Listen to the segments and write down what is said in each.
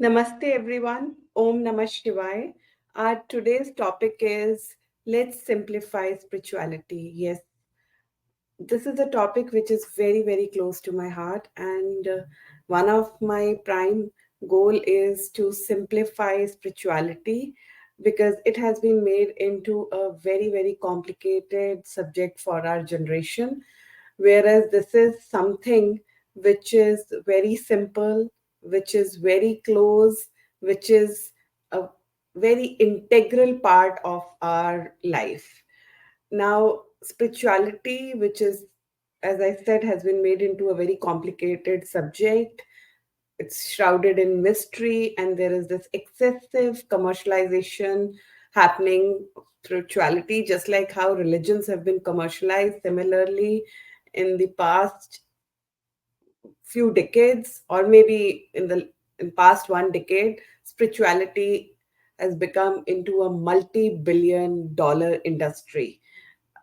Namaste everyone. Om Namah Shivaya. Our today's topic is let's simplify spirituality. Yes, this is a topic which is very, very close to my heart, and one of my prime goal is to simplify spirituality because it has been made into a very, very complicated subject for our generation, whereas this is something which is very simple, which is very close, which is a very integral part of our life. Now, spirituality, which is, as I said, has been made into a very complicated subject. It's shrouded in mystery, and there is this excessive commercialization happening of spirituality, just like how religions have been commercialized. Similarly, in the past few decades, or maybe in past 1 decade, spirituality has become into a multi-billion-dollar industry,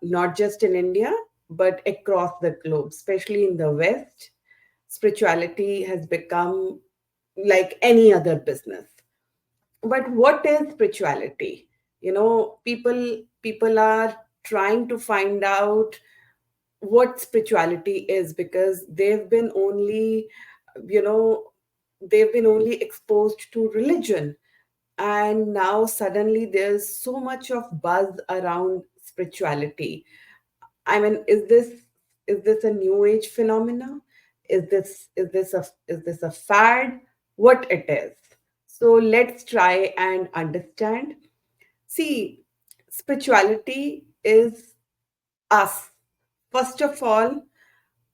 not just in India, but across the globe, especially in the West. Spirituality has become like any other business. But what is spirituality? People are trying to find out what spirituality is because you know, they've been only exposed to religion, and now suddenly there's so much of buzz around spirituality. I mean, is this a new age phenomena? Is this a fad? What it is? So let's try and understand. See, spirituality is us. First of all,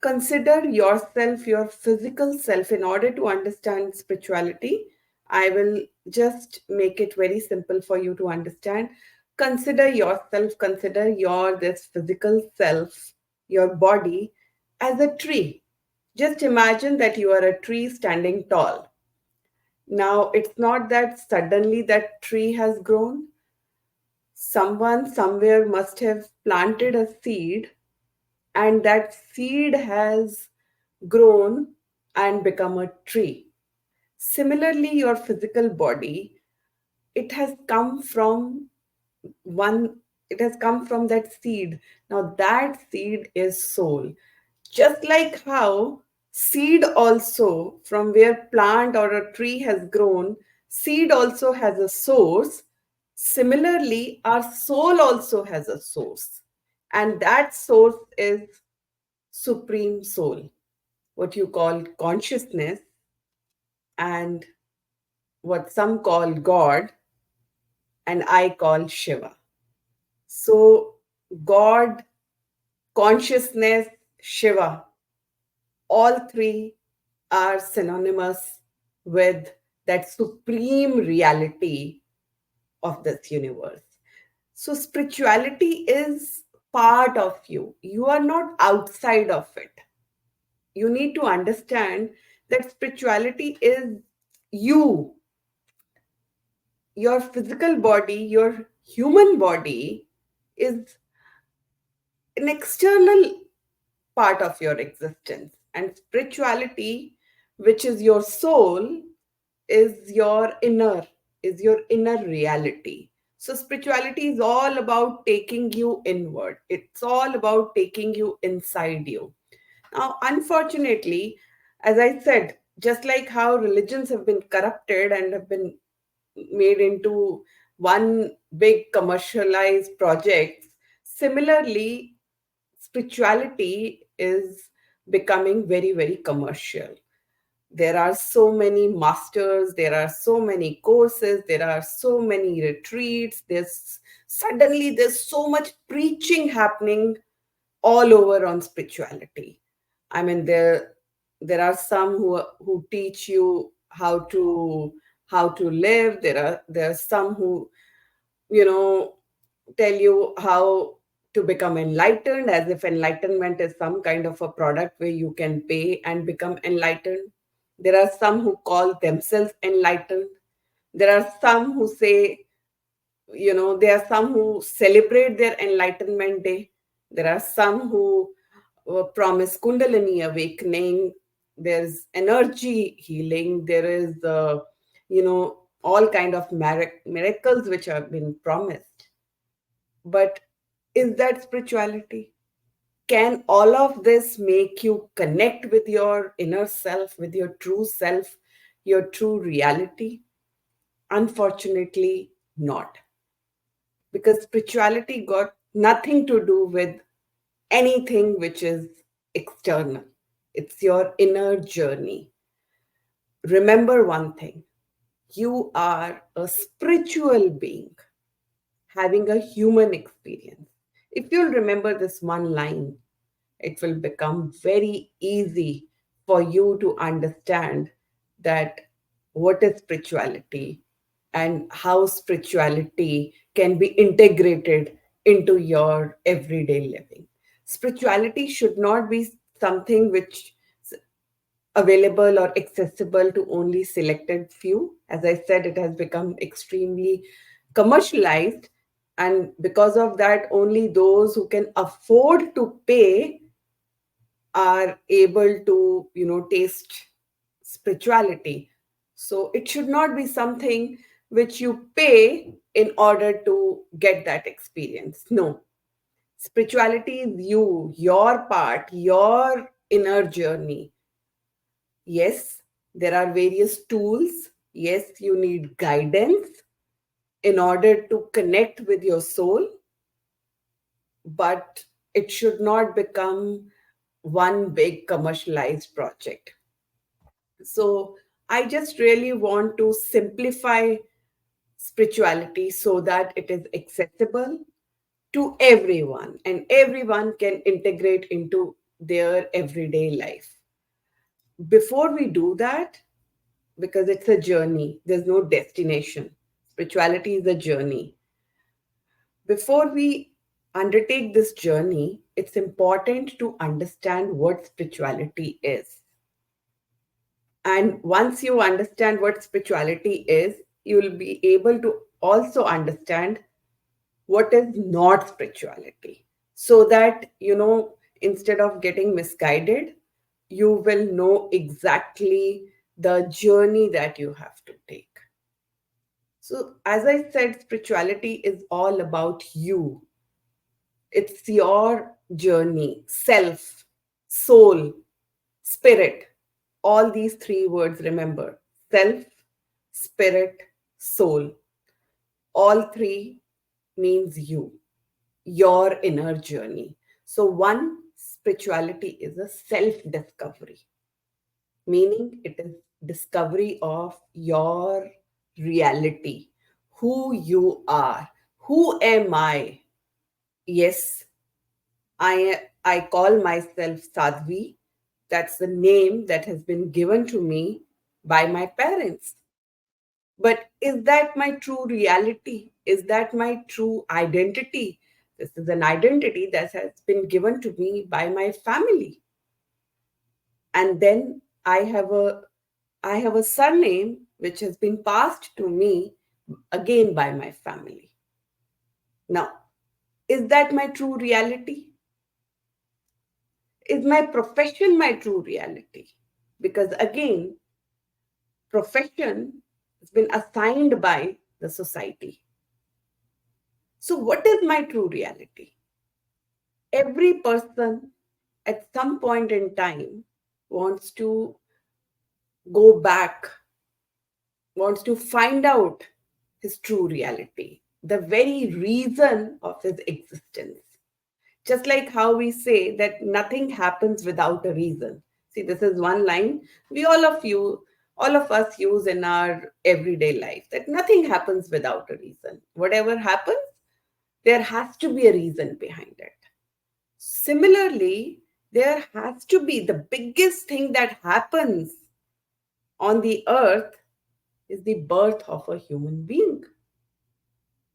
consider yourself, your physical self. In order to understand spirituality, I will just make it very simple for you to understand. Consider yourself, consider your this physical self, your body, as a tree. Just imagine that you are a tree standing tall. Now, it's not that suddenly that tree has grown. Someone somewhere must have planted a seed, and that seed has grown and become a tree. Similarly, your physical body, it has come from one, it has come from that seed. Now, that seed is soul. Just like how seed also, from where plant or a tree has grown, seed also has a source. Similarly, our soul also has a source. And that source is supreme soul, what you call consciousness, and what some call God, and I call Shiva. So, God, consciousness, Shiva, all three are synonymous with that supreme reality of this universe. So, spirituality is part of you. You are not outside of it. You need to understand that spirituality is you. Your physical body, your human body, is an external part of your existence. And spirituality, which is your soul, is your inner reality. So spirituality is all about taking you inward. It's all about taking you inside you. Now, unfortunately, as I said, just like how religions have been corrupted and have been made into one big commercialized project, similarly, spirituality is becoming very, very commercial. There are so many masters, there are so many courses, there are so many retreats. There's so much preaching happening all over on spirituality. I mean, there are some who teach you how to live. There are some who, you know, tell you how to become enlightened, as if enlightenment is some kind of a product where you can pay and become enlightened. There are some who call themselves enlightened. There are some who say, there are some who celebrate their enlightenment day. There are some who promise kundalini awakening. There's energy healing. There is all kind of miracles which have been promised. But is that spirituality? Can all of this make you connect with your inner self, your true reality? Unfortunately, not. Because spirituality got nothing to do with anything which is external. It's your inner journey. Remember one thing: you are a spiritual being having a human experience. If you'll remember this one line, it will become very easy for you to understand that what is spirituality and how spirituality can be integrated into your everyday living. Spirituality should not be something which is available or accessible to only selected few. As I said, it has become extremely commercialized, and because of that, only those who can afford to pay are able to taste spirituality. So it should not be something which you pay in order to get that experience. No, spirituality is you, your part, your inner journey. Yes, there are various tools. Yes, you need guidance in order to connect with your soul, but it should not become one big commercialized project. So I just really want to simplify spirituality so that it is accessible to everyone and everyone can integrate into their everyday life. Before we do that, because it's a journey, there's no destination. Spirituality is a journey. Before we undertake this journey, it's important to understand what spirituality is. And once you understand what spirituality is, you will be able to also understand what is not spirituality. So that, instead of getting misguided, you will know exactly the journey that you have to take. So, as I said, spirituality is all about you. It's your journey, self, soul, spirit. All these three words, remember: self, spirit, soul. All three means you, your inner journey. So, one, spirituality is a self discovery, meaning it is discovery of your reality, who you are. Who am I? Yes, I call myself Sadhvi. That's the name that has been given to me by my parents. But is that my true reality? Is that my true identity? This is an identity that has been given to me by my family. And then I have a surname which has been passed to me again by my family. Now, is that my true reality? Is my profession my true reality? Because again, profession has been assigned by the society. So, what is my true reality? Every person at some point in time wants to go back, wants to find out his true reality, the very reason of his existence. Just like how we say that nothing happens without a reason. See, this is one line we all of us use in our everyday life, that nothing happens without a reason. Whatever happens, there has to be a reason behind it. Similarly, there has to be the biggest thing that happens on the earth is the birth of a human being.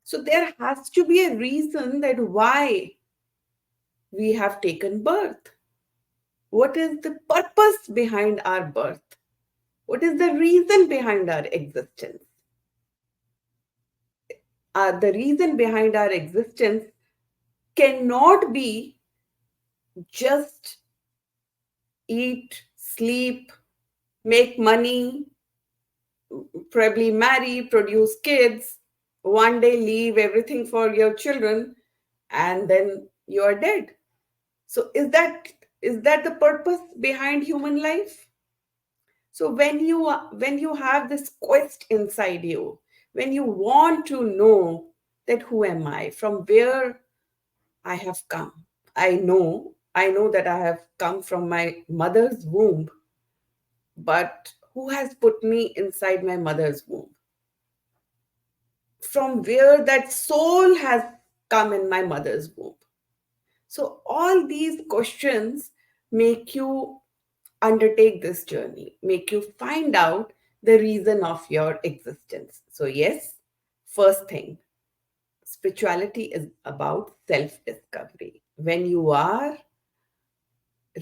So there has to be a reason that why we have taken birth. What is the purpose behind our birth? What is the reason behind our existence? The reason behind our existence cannot be just eat, sleep, make money, probably marry, produce kids, one day leave everything for your children, and then you are dead. So is that the purpose behind human life? So when you have this quest inside you, when you want to know that who am I, from where I have come. I know that I have come from my mother's womb, but who has put me inside my mother's womb? From where that soul has come in my mother's womb. So all these questions make you undertake this journey, make you find out the reason of your existence. So yes, first thing, spirituality is about self discovery. When you are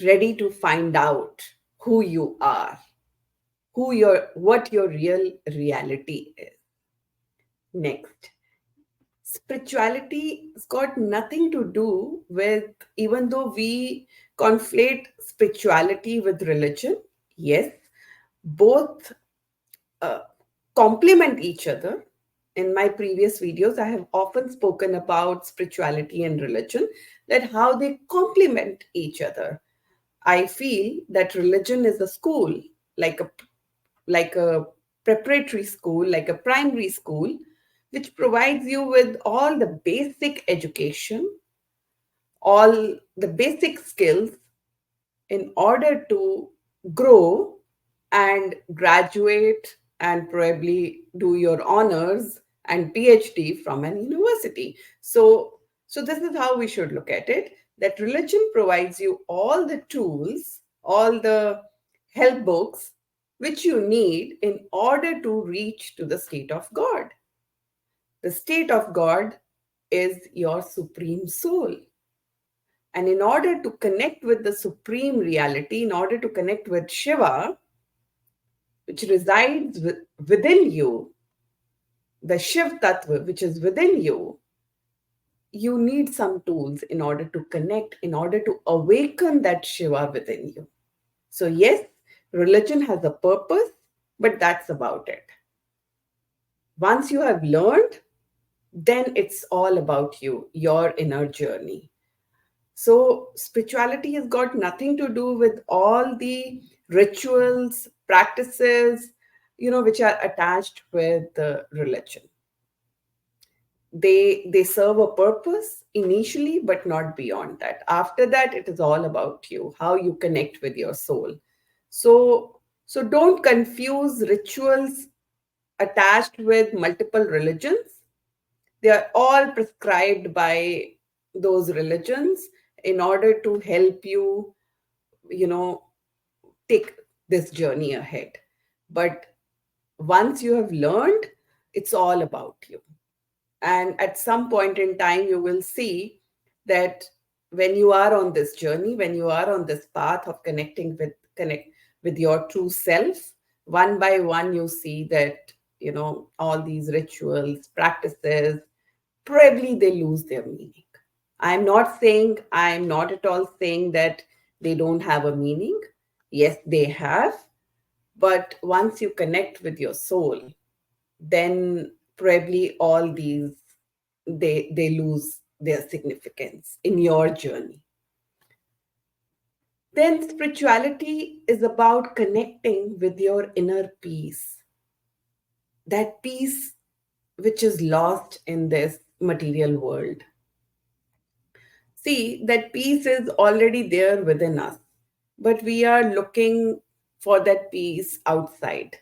ready to find out who you are, what your real reality is. Next, spirituality has got nothing to do with, even though we conflate spirituality with religion, yes, both uh, complement each other. In my previous videos, I have often spoken about spirituality and religion, that how they complement each other. I feel that religion is a school, like a preparatory school, like a primary school, which provides you with all the basic education, all the basic skills in order to grow and graduate and probably do your honors and PhD from an university. So this is how we should look at it, that religion provides you all the tools, all the help books which you need in order to reach to the state of God. The state of God is your supreme soul. And in order to connect with the supreme reality, in order to connect with Shiva, which resides within you, the Shiv Tattva, which is within you, you need some tools in order to connect, in order to awaken that Shiva within you. So, yes, religion has a purpose, but that's about it. Once you have learned, then it's all about you, your inner journey. So, spirituality has got nothing to do with all the rituals, practices, which are attached with the religion. They serve a purpose initially, but not beyond that. After that, it is all about you, how you connect with your soul. So don't confuse rituals attached with multiple religions. They are all prescribed by those religions in order to help you, you know, take this journey ahead. But once you have learned, it's all about you. And at some point in time, you will see that when you are on this journey, when you are on this path of connect with your true self, one by one, you see that, all these rituals, practices, probably they lose their meaning. I'm not at all saying that they don't have a meaning. Yes, they have. But once you connect with your soul, then probably all these, they lose their significance in your journey. Then spirituality is about connecting with your inner peace, that peace which is lost in this material world. See, that peace is already there within us, but we are looking for that peace outside.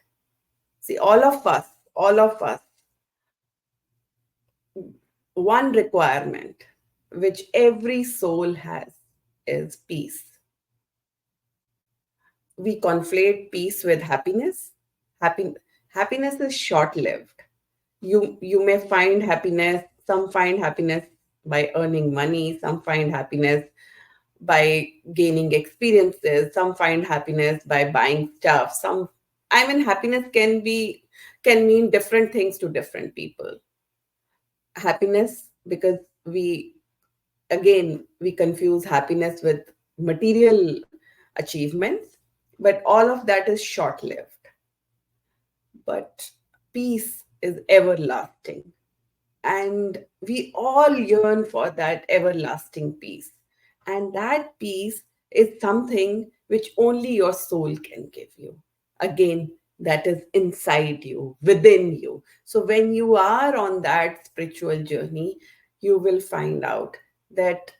See, all of us, one requirement which every soul has is peace. We conflate peace with happiness. Happy, Happiness is short lived. You may find happiness, some find happiness by earning money, some find happiness by gaining experiences, some find happiness by buying stuff. Happiness can mean different things to different people. Happiness, because we confuse happiness with material achievements, but all of that is short lived. But peace is everlasting. And we all yearn for that everlasting peace. And that peace is something which only your soul can give you. Again, that is inside you, within you. So when you are on that spiritual journey, you will find out that,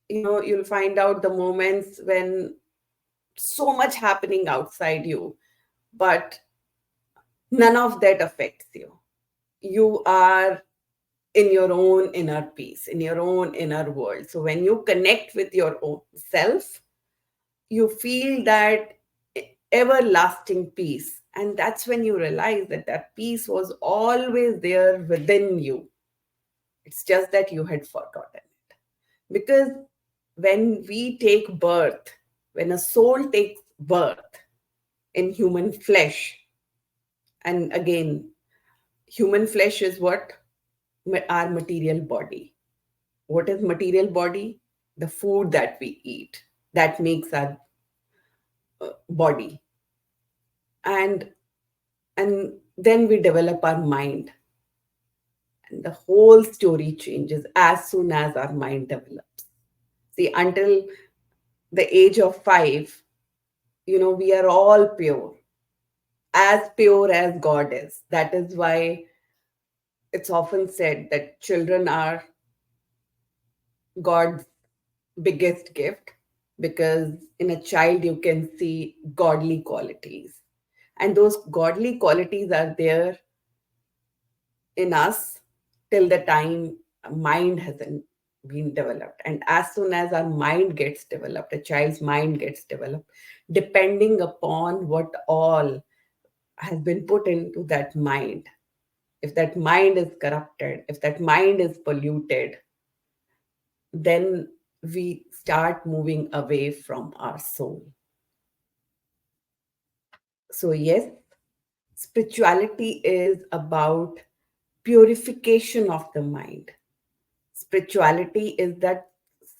you'll find out the moments when so much happening outside you, but none of that affects you. You are in your own inner peace, in your own inner world. So when you connect with your own self, you feel that everlasting peace. And that's when you realize that that peace was always there within you. It's just that you had forgotten it. Because when we take birth, when a soul takes birth in human flesh, and again, human flesh is what? Our material body. What is material body? The food that we eat that makes our body. And and then we develop our mind, and the whole story changes as soon as our mind develops. See, until the age of 5, we are all pure as God is. That is why it's often said that children are God's biggest gift, because in a child you can see godly qualities, and those godly qualities are there in us till the time mind hasn't been developed. And as soon as our mind gets developed, a child's mind gets developed, depending upon what all has been put into that mind, if that mind is corrupted, if that mind is polluted, then we start moving away from our soul. So, yes, spirituality is about purification of the mind. Spirituality is that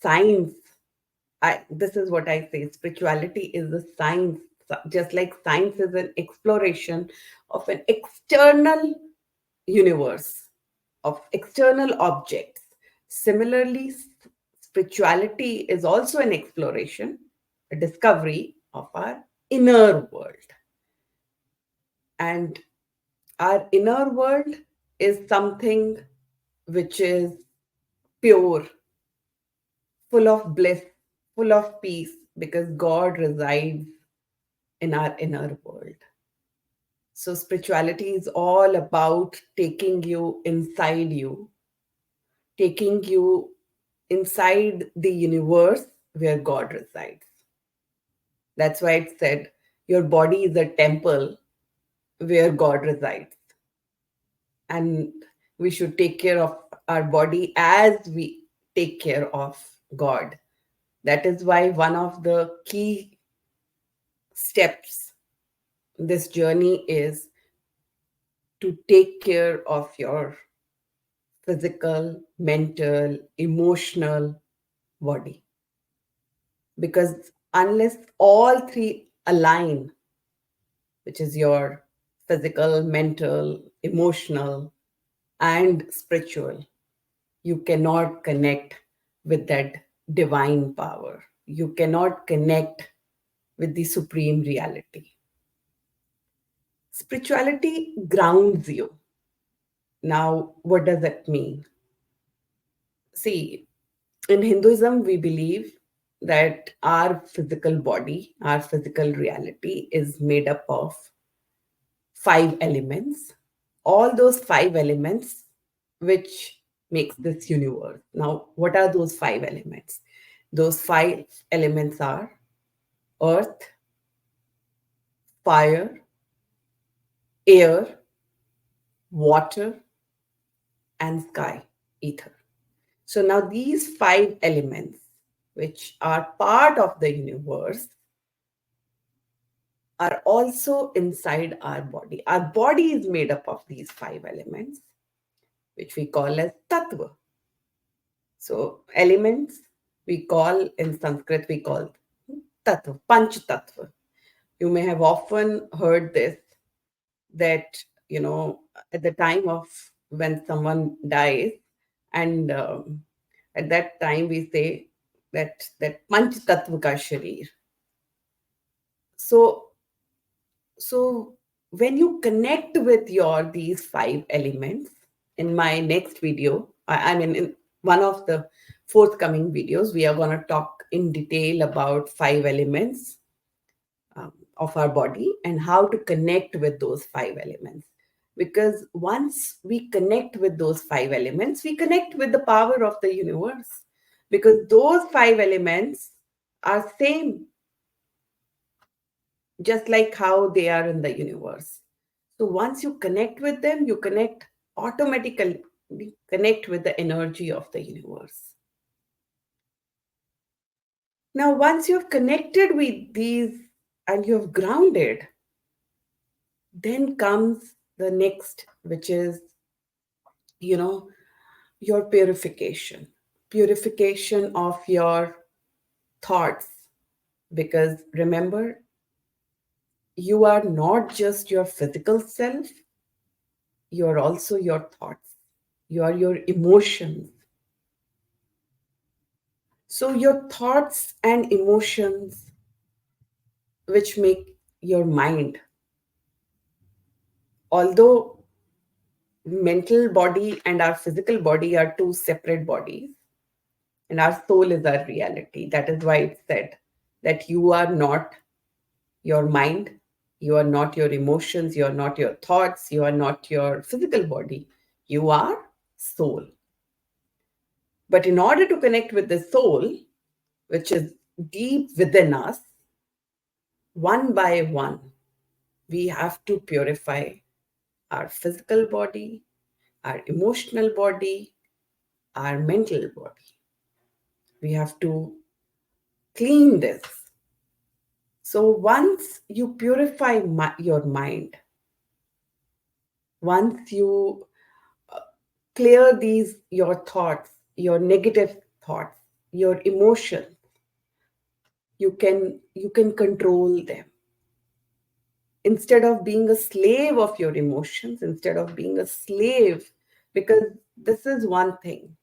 science. This is what I say, spirituality is the science. Just like science is an exploration of an external universe, of external objects. Similarly, spirituality is also an exploration, a discovery of our inner world. And our inner world is something which is pure, full of bliss, full of peace, because God resides in our inner world. So, spirituality is all about taking you inside you, taking you inside the universe where God resides. That's why it said your body is a temple where God resides. And we should take care of our body as we take care of God. That is why one of the key steps in this journey is to take care of your physical, mental, emotional body. Because unless all three align, which is your physical, mental, emotional, and spiritual, you cannot connect with that divine power. You cannot connect with the supreme reality. Spirituality grounds you. Now, what does that mean? See, in Hinduism, we believe that our physical body, our physical reality is made up of 5 elements. All those 5 elements which makes this universe. Now, what are those 5 elements? Those 5 elements are earth, fire, air, water, and sky, ether. So now these 5 elements, which are part of the universe, are also inside our body. Our body is made up of these 5 elements, which we call as tattva. So elements we call in Sanskrit, we call panch tattva. You may have often heard this, that at the time of when someone dies, and at that time we say that panch tattva ka sharir. So so when you connect with your these five elements, in my next video, I mean in one of the forthcoming videos, we are going to talk in detail about five elements of our body and how to connect with those five elements. Because once we connect with those five elements, we connect with the power of the universe. Because those five elements are same, just like how they are in the universe. So once you connect with them, you connect automatically, connect with the energy of the universe. Now, once you've connected with these and you've grounded, then comes the next, which is, you know, your purification of your thoughts. Because remember, you are not just your physical self, you are also your thoughts, you are your emotions. So, your thoughts and emotions, which make your mind, although mental body and our physical body are two separate bodies, and our soul is our reality. That is why it's said that you are not your mind, you are not your emotions, you are not your thoughts, you are not your physical body, you are soul. But in order to connect with the soul, which is deep within us, one by one, we have to purify our physical body, our emotional body, our mental body. We have to clean this. So once you purify your mind, once you clear these your thoughts, your negative thoughts, your emotions, you can control them. Instead of being a slave of your emotions, instead of being a slave, because this is one thing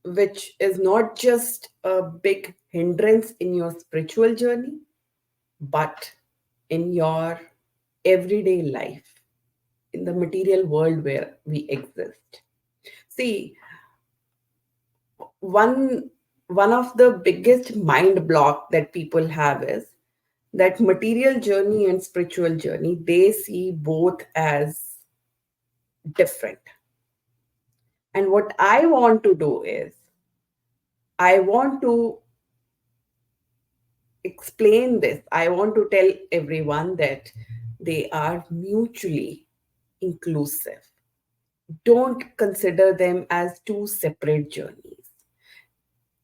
which is not just a big hindrance in your spiritual journey, but in your everyday life, in the material world where we exist. See, one one of the biggest mind block that people have is that material journey and spiritual journey, they see both as different. And what I want to do is, I want to explain this. I want to tell everyone that they are mutually inclusive. Don't consider them as two separate journeys.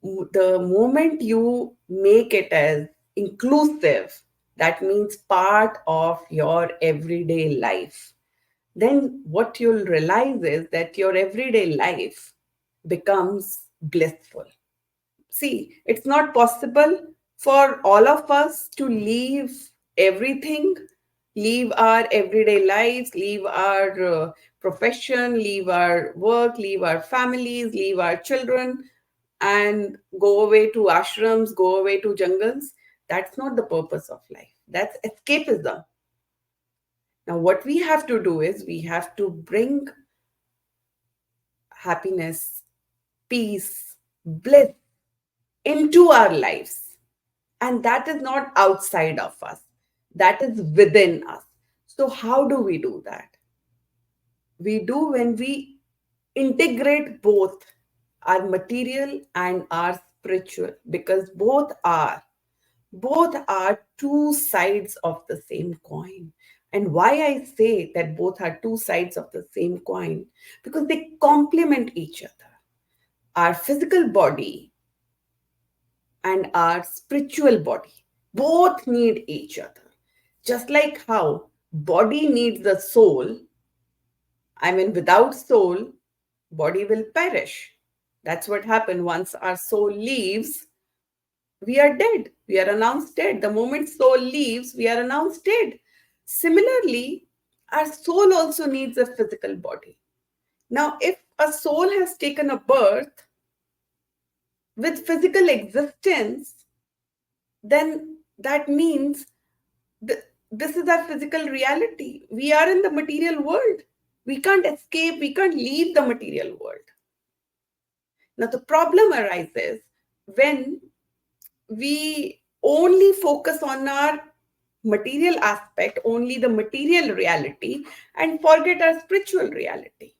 The moment you make it as inclusive, that means part of your everyday life, then what you'll realize is that your everyday life becomes blissful. See, it's not possible for all of us to leave everything, leave our everyday lives, leave our profession, leave our work, leave our families, leave our children, and go away to ashrams, go away to jungles. That's not the purpose of life. That's escapism. Now, what we have to do is we have to bring happiness, peace, bliss into our lives. And that is not outside of us, that is within us. So, how do we do that? We do when we integrate both our material and our spiritual, because both are two sides of the same coin. And why I say that both are two sides of the same coin, because they complement each other. Our physical body and our spiritual body both need each other. Just like how body needs the soul, I mean, without soul, body will perish. That's what happened. Once our soul leaves, we are dead. We are announced dead. The moment soul leaves, we are announced dead. Similarly, Our soul also needs a physical body. Now, if a soul has taken a birth with physical existence, then that means this is our physical reality. We are in the material world. We can't escape, we can't leave the material world. Now, the problem arises when we only focus on our material aspect, only the material reality, and forget our spiritual reality.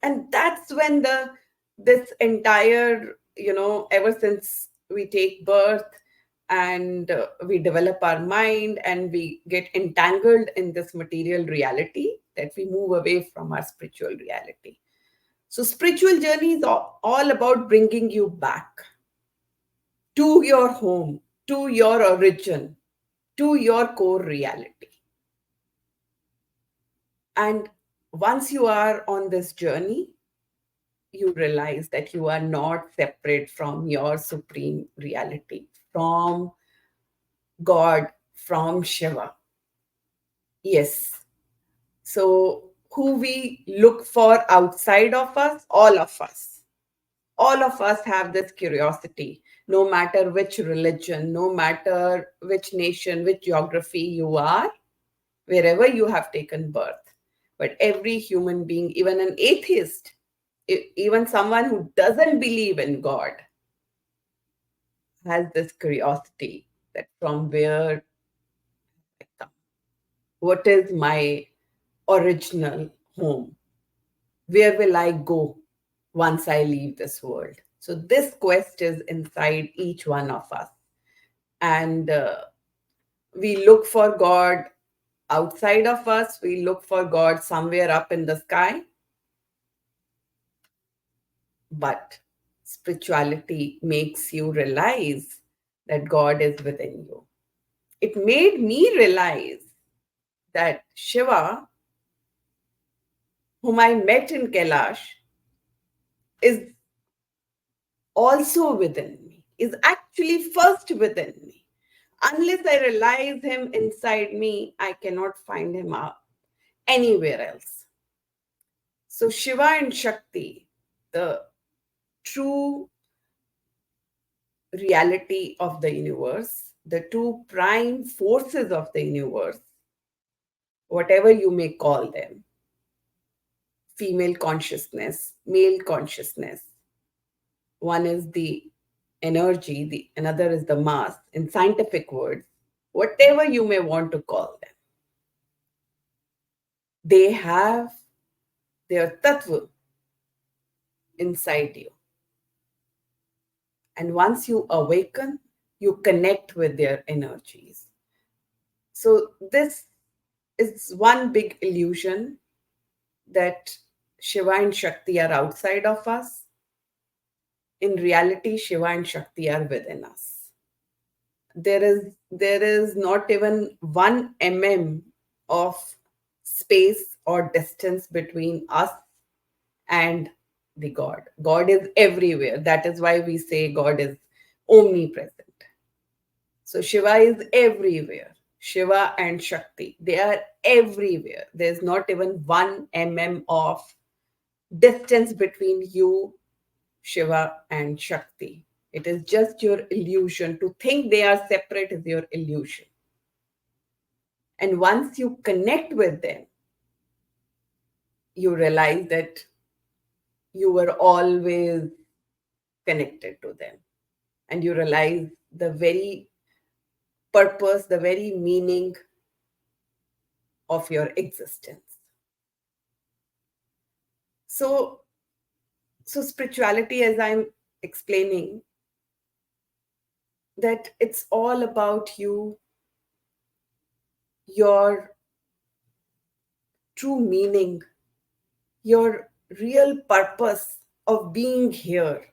And that's when this entire, ever since we take birth and we develop our mind and we get entangled in this material reality, that we move away from our spiritual reality. So spiritual journey is all about bringing you back to your home, to your origin, to your core reality. And once you are on this journey, you realize that you are not separate from your supreme reality, from God, from Shiva. Yes. So, who we look for outside of us, all of us have this curiosity, no matter which religion, no matter which nation, which geography you are, wherever you have taken birth. But every human being, even an atheist, even someone who doesn't believe in God, has this curiosity that from where I come, what is my original home? Where will I go once I leave this world? So, this quest is inside each one of us. And we look for God outside of us, we look for God somewhere up in the sky. But spirituality makes you realize that God is within you. It made me realize that Shiva, whom I met in Kailash, is also within me, is actually first within me. Unless I realize him inside me, I cannot find him out anywhere else. So, Shiva and Shakti, the true reality of the universe, the two prime forces of the universe, whatever you may call them, female consciousness, male consciousness. One is the energy, the another is the mass. In scientific words, whatever you may want to call them, they have their tattva inside you. And once you awaken, you connect with their energies. So this is one big illusion, that Shiva and Shakti are outside of us. In reality, Shiva and Shakti are within us. There is not even 1 mm of space or distance between us and the God. God is everywhere. That is why we say God is omnipresent. So Shiva is everywhere. Shiva and Shakti, they are everywhere. There's not even 1 mm of distance between you, Shiva, and Shakti. It is just your illusion. To think they are separate is your illusion. And once you connect with them, you realize that you were always connected to them. And you realize the very purpose, the very meaning of your existence. So, so spirituality, as I'm explaining, that it's all about you, your true meaning, your real purpose of being here.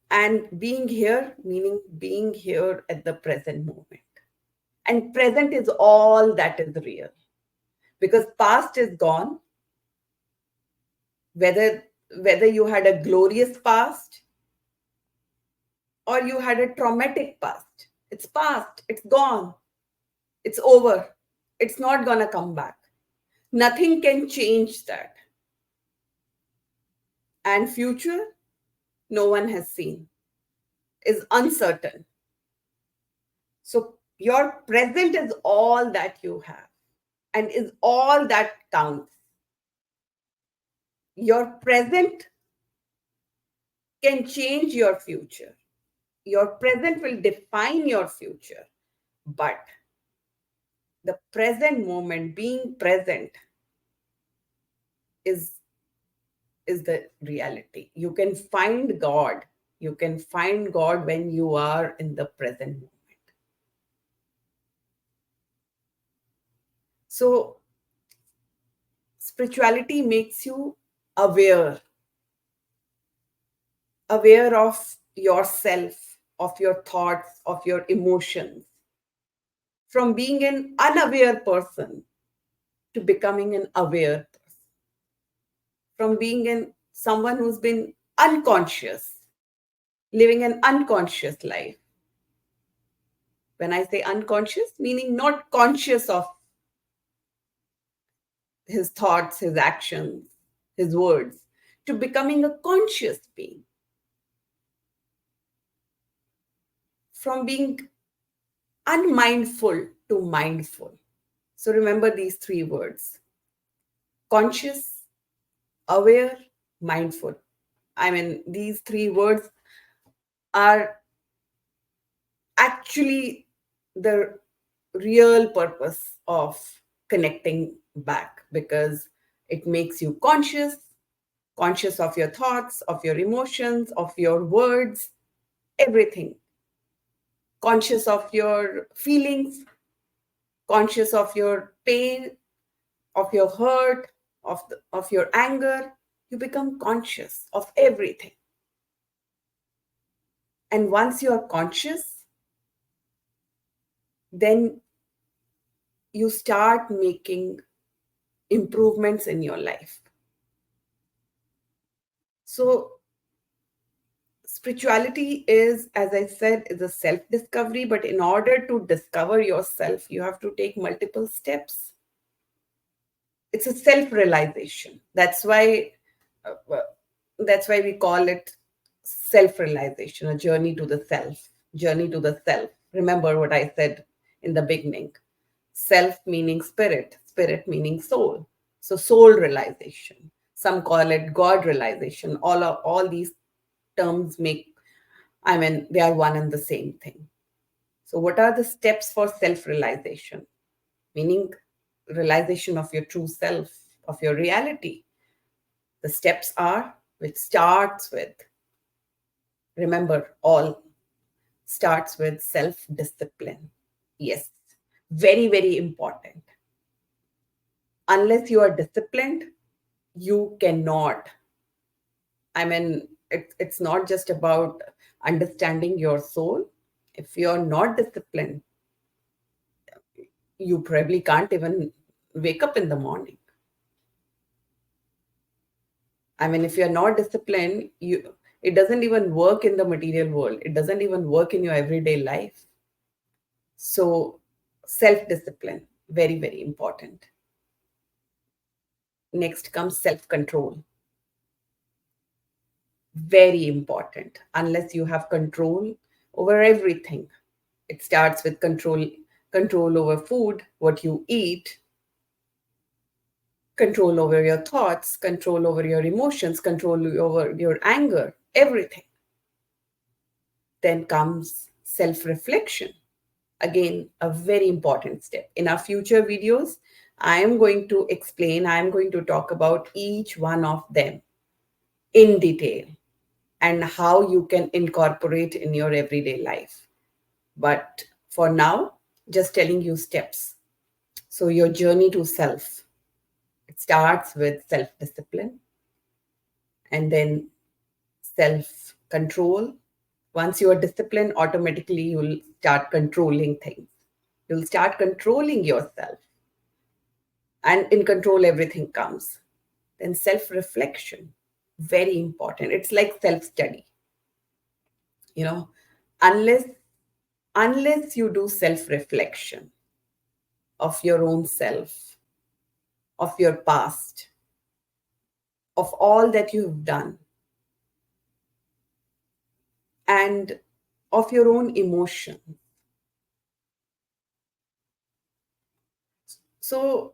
And being here, meaning being here at the present moment. And present is all that is real. Because past is gone. Whether you had a glorious past or you had a traumatic past, it's past, it's gone, it's over. It's not going to come back. Nothing can change that. And future, no one has seen, is uncertain. So your present is all that you have and is all that counts. Your present can change your future. Your present will define your future. But the present moment, being present, is the reality. You can find God. You can find God when you are in the present moment. So spirituality makes you aware, aware of yourself, of your thoughts, of your emotions, from being an unaware person to becoming an aware person, from being someone who's been unconscious, living an unconscious life. When I say unconscious, meaning not conscious of his thoughts, his actions, his words, to becoming a conscious being, from being unmindful to mindful. So remember these three words: conscious, aware, mindful. I mean, these three words are actually the real purpose of connecting back, because it makes you conscious, conscious of your thoughts, of your emotions, of your words, everything. Conscious of your feelings, conscious of your pain, of your hurt, of your anger. You become conscious of everything. And once you are conscious, then you start making improvements in your life. So spirituality is, as I said, is a self-discovery, but in order to discover yourself, you have to take multiple steps. It's a self-realization. Uh, uh, that's why we call it self-realization, a journey to the self, journey to the self. Remember what I said in the beginning: self meaning spirit, spirit meaning soul. So soul realization. Some call it God realization. All these terms make, I mean, they are one and the same thing. So what are the steps for self-realization? Meaning realization of your true self, of your reality. The steps are, which starts with, remember, all starts with self-discipline. Yes, very, very important. Unless you are disciplined, you cannot. I mean, it's not just about understanding your soul. If you're not disciplined, you probably can't even wake up in the morning. I mean, if you're not disciplined, it doesn't even work in the material world. It doesn't even work in your everyday life. So, self-discipline, very, very important. Next comes self-control. Very important. Unless you have control over everything. It starts with control over food, what you eat, control over your thoughts, control over your emotions, control over your anger, everything. Then comes self-reflection. Again, a very important step. In our future videos, I am going to talk about each one of them in detail and how you can incorporate in your everyday life. But for now, just telling you steps. So your journey to self, it starts with self-discipline and then self-control. Once you are disciplined, automatically you'll start controlling things. You'll start controlling yourself. And in control, everything comes. Then self-reflection, very important. It's like self-study. You know, unless unless you do self-reflection, of your own self, of your past, of all that you have done, and of your own emotion. So,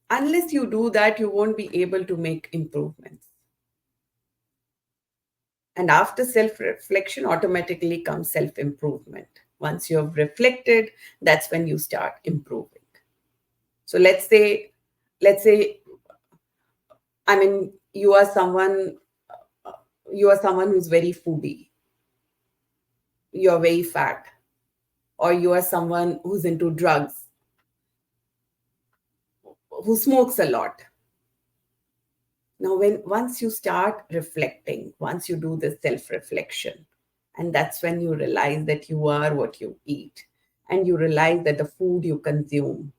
unless you do that, you won't be able to make improvements. And after self reflection, automatically comes self improvement. Once you have reflected, that's when you start improving. So let's say, I mean, you are someone who's very foodie, you're very fat, or you are someone who's into drugs, who smokes a lot. Now, when once you start reflecting, once you do this self reflection, and that's when you realize that you are what you eat, and you realize that the food you consume,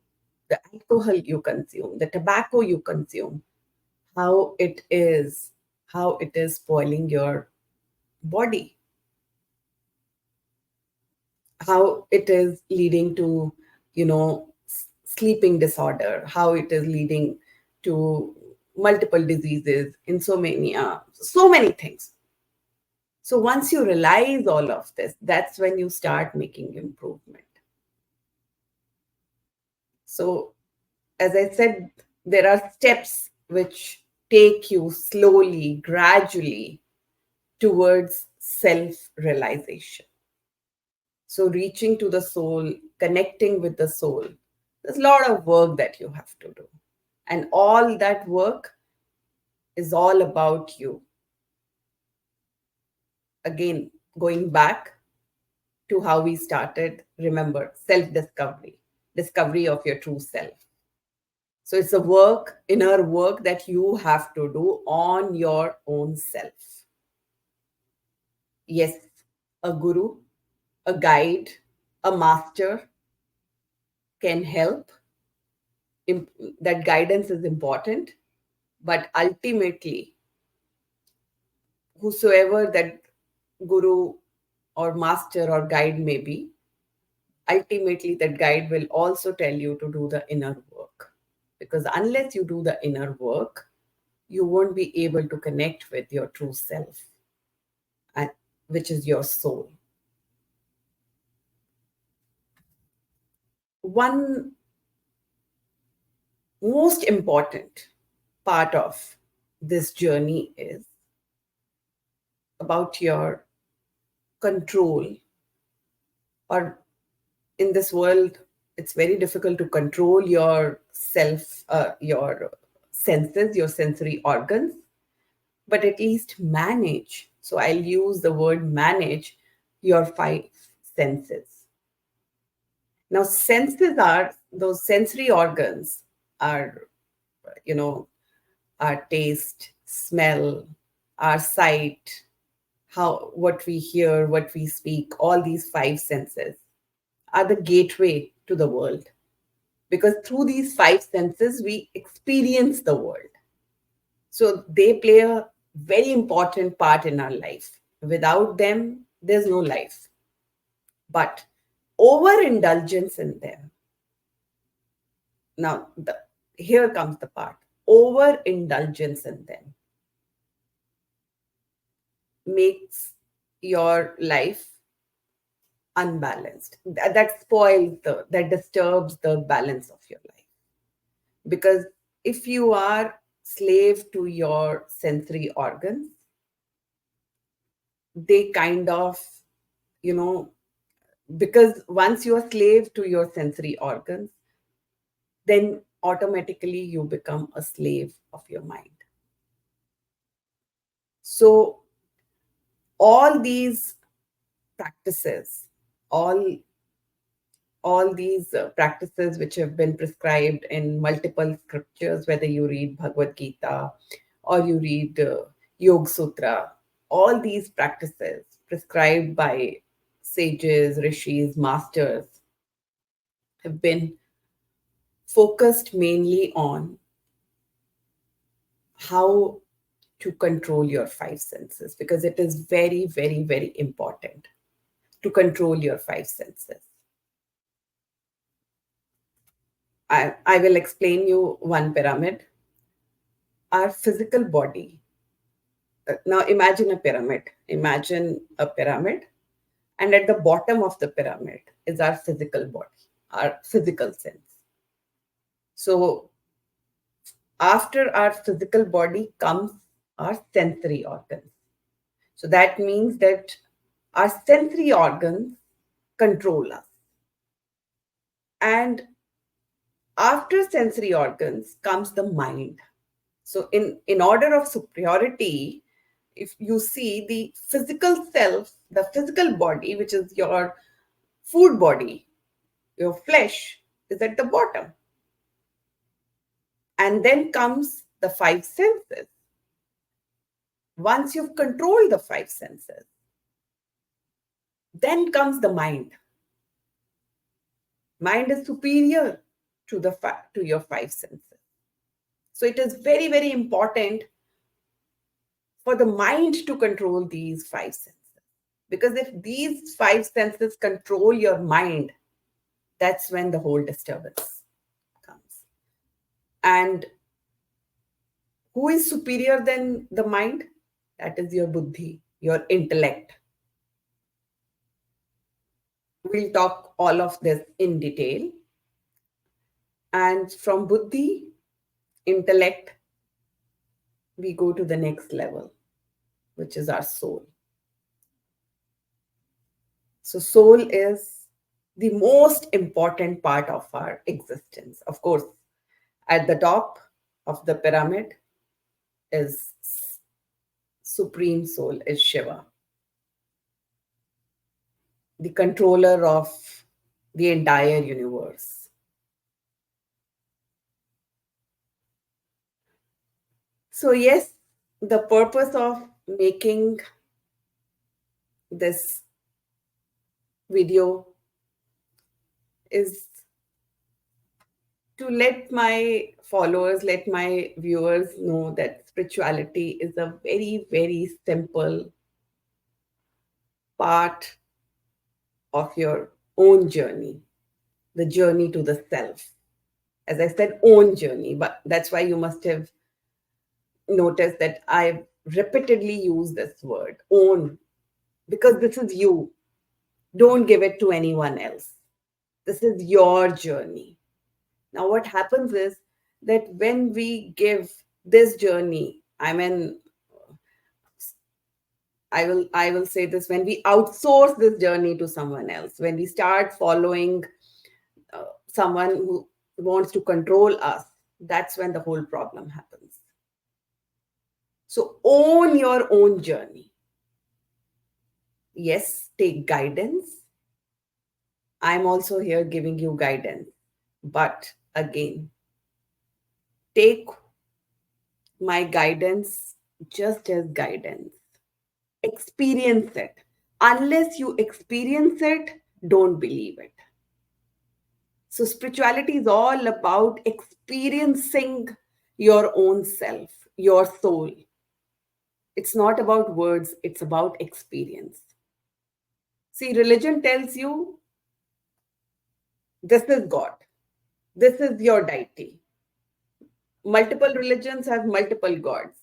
the alcohol you consume, the tobacco you consume, how it is, how it is spoiling your body, how it is leading to, sleeping disorder, how it is leading to multiple diseases, insomnia, so many things. So once you realize all of this, that's when you start making improvement. So, as I said, there are steps which take you slowly, gradually towards self realization. So, reaching to the soul, connecting with the soul, there's a lot of work that you have to do. And all that work is all about you. Again, going back to how we started, remember self discovery, discovery of your true self. So it's a work, inner work that you have to do on your own self. Yes, a guru, a guide, a master can help. That guidance is important, but ultimately, whosoever that guru or master or guide may be, ultimately that guide will also tell you to do the inner work. Because unless you do the inner work, you won't be able to connect with your true self, and which is your soul. One most important part of this journey is about your control, or in this world it's very difficult to control your self, your senses, your sensory organs, but at least manage. So I'll use the word manage your five senses. Now, senses are those sensory organs, are, you know, our taste, smell, our sight, how what we hear, what we speak, all these five senses are the gateway to the world. Because through these five senses, we experience the world. So they play a very important part in our life. Without them, there's no life. But overindulgence in them. Now, here comes the part. Overindulgence in them makes your life unbalanced. That spoils that disturbs the balance of your life. Because if you are slave to your sensory organs, they kind of, you know, because once you are slave to your sensory organs, then automatically you become a slave of your mind. So all these practices, all all these practices which have been prescribed in multiple scriptures, whether you read Bhagavad Gita or you read Yoga Sutra, all these practices prescribed by sages, rishis, masters have been focused mainly on how to control your five senses, because it is very, very, very important to control your five senses. I will explain you one pyramid. Our physical body. Now imagine a pyramid. Imagine a pyramid, and at the bottom of the pyramid is our physical body, our physical sense. So after our physical body comes our sensory organs. So that means that our sensory organs control us. And after sensory organs comes the mind. So in order of superiority, if you see the physical self, the physical body, which is your food body, your flesh, is at the bottom. And then comes the five senses. Once you've controlled the five senses, then comes the mind. Mind is superior to to your five senses. So it is very, very important for the mind to control these five senses. Because if these five senses control your mind, that's when the whole disturbance comes. And who is superior than the mind? That is your buddhi, your intellect. We'll talk all of this in detail. And from buddhi, intellect, we go to the next level, which is our soul. So, soul is the most important part of our existence. Of course, at the top of the pyramid is Supreme Soul, is Shiva, the controller of the entire universe. So, yes, the purpose of making this video is to let my followers, let my viewers know that spirituality is a very, very simple part of your own journey, the journey to the self. As I said, own journey, but that's why you must have noticed that I repeatedly use this word, own, because this is you. Don't give it to anyone else. This is your journey. Now, what happens is that when we give this journey, I will say this, when we outsource this journey to someone else, when we start following someone who wants to control us, that's when the whole problem happens. So own your own journey. Yes, take guidance. I'm also here giving you guidance. But again, take my guidance just as guidance. Experience it. Unless you experience it, don't believe it. So, spirituality is all about experiencing your own self, your soul. It's not about words, it's about experience. See, religion tells you this is God, this is your deity. Multiple religions have multiple gods.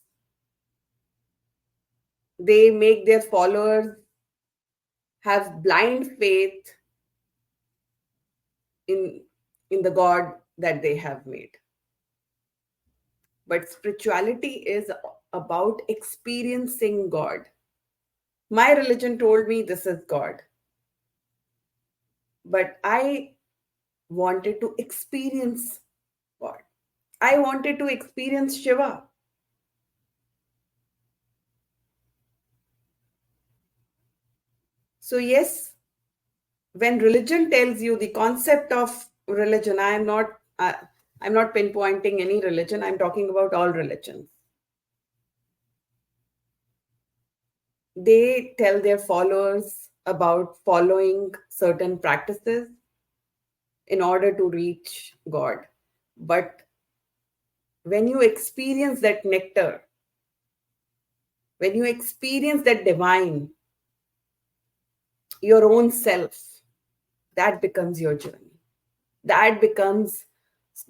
They make their followers have blind faith in, in the God that they have made. But spirituality is about experiencing God. My religion told me this is God, but I wanted to experience God. I wanted to experience Shiva. So, yes, when religion tells you the concept of religion, I'm not pinpointing any religion, I'm talking about all religions. They tell their followers about following certain practices in order to reach God. But when you experience that nectar, when you experience that divine, your own self, that becomes your journey. That becomes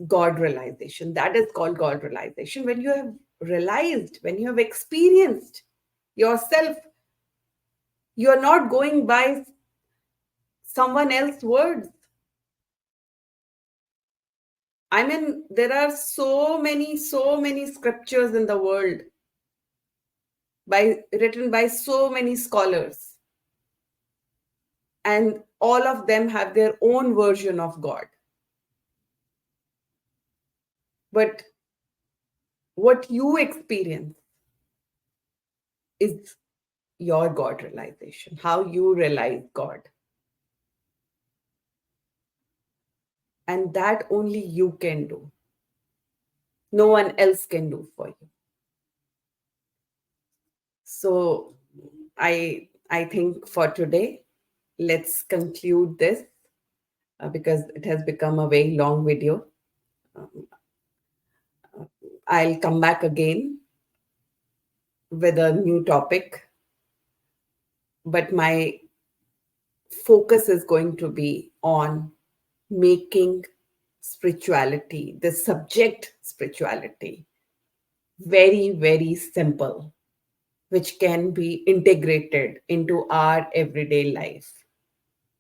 God realization. That is called God realization. When you have realized, when you have experienced yourself, you are not going by someone else's words. I mean, there are so many scriptures in the world written by so many scholars, and all of them have their own version of God. But what you experience is your God realization, how you realize God. And that only you can do. No one else can do for you. So I think for today, let's conclude this because it has become a very long video. Um, I'll come back again with a new topic, but my focus is going to be on making spirituality, the subject spirituality, very, very simple, which can be integrated into our everyday life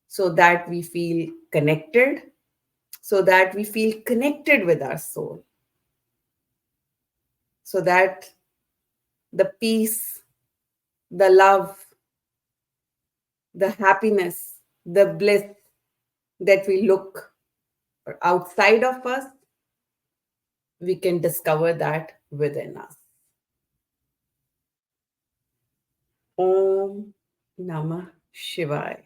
so that we feel connected, so that we feel connected with our soul, so that the peace, the love, the happiness, the bliss that we look outside of us, we can discover that within us. Om Namah Shivaya.